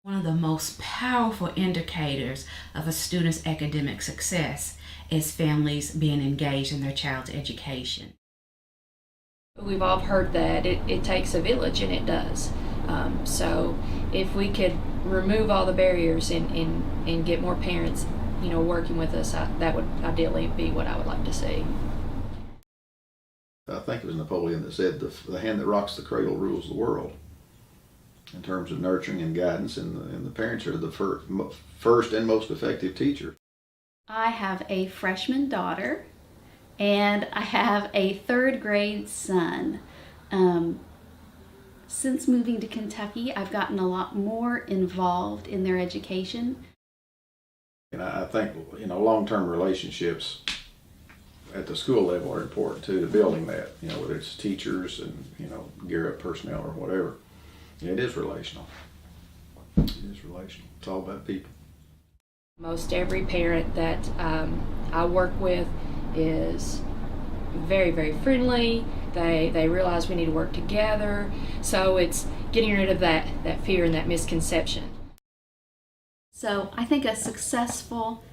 One of the most powerful indicators of a student's academic success is families being engaged in their child's education. We've all heard that it takes a village, and it does. So if we could remove all the barriers and get more parents, working with us, that would ideally be what I would like to see. I think it was Napoleon that said, the hand that rocks the cradle rules the world, in terms of nurturing and guidance, and the parents are the first and most effective teacher. I have a freshman daughter, and I have a third grade son. Since moving to Kentucky, I've gotten a lot more involved in their education. And I think, long-term relationships at the school level are important too, to building that, whether it's teachers and, gear up personnel or whatever. It is relational. It is relational. It's all about people. Most every parent that I work with is very, very friendly. They realize we need to work together. So it's getting rid of that fear and that misconception. So I think a successful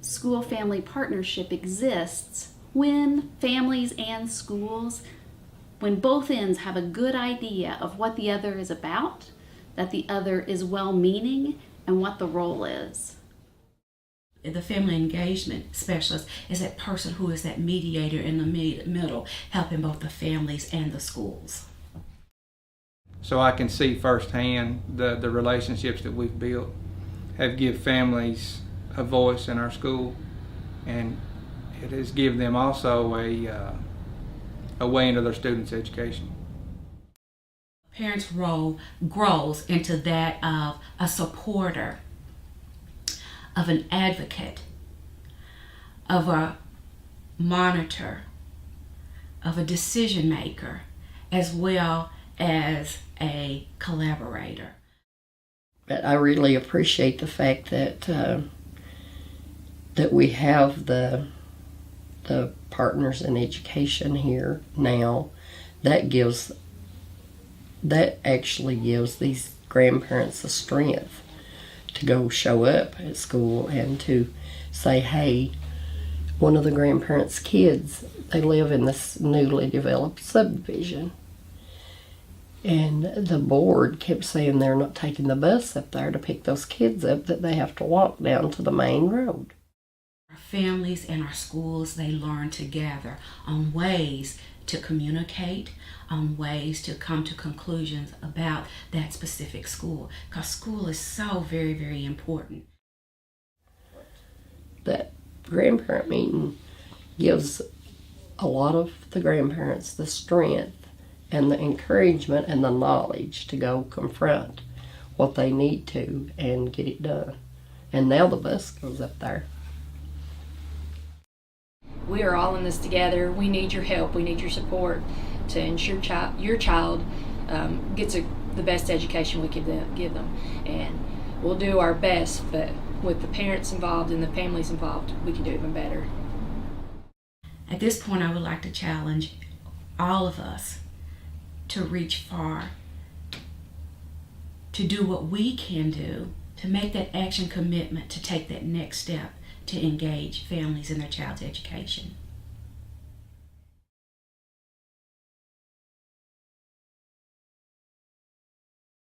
school-family partnership exists when families and schools, when both ends have a good idea of what the other is about, that the other is well-meaning, and what the role is. The family engagement specialist is that person who is that mediator in the middle, helping both the families and the schools. So I can see firsthand the relationships that we've built have given families a voice in our school, and it has given them also a way into their students' education. Parents' role grows into that of a supporter, of an advocate, of a monitor, of a decision maker, as well as a collaborator. But I really appreciate the fact that that we have the partners in education here now. That actually gives these grandparents the strength to go show up at school and to say, hey, one of the grandparents' kids, they live in this newly developed subdivision. And the board kept saying they're not taking the bus up there to pick those kids up, that they have to walk down to the main road. Our families and our schools, they learn together on ways to communicate, on ways to come to conclusions about that specific school, because school is so very, very important. That grandparent meeting gives a lot of the grandparents the strength and the encouragement and the knowledge to go confront what they need to and get it done. And now the bus goes up there. We are all in this together. We need your help. We need your support to ensure your child gets the best education we can give them. And we'll do our best, but with the parents involved and the families involved, we can do even better. At this point, I would like to challenge all of us to reach far, to do what we can do, to make that action commitment, to take that next step to engage families in their child's education.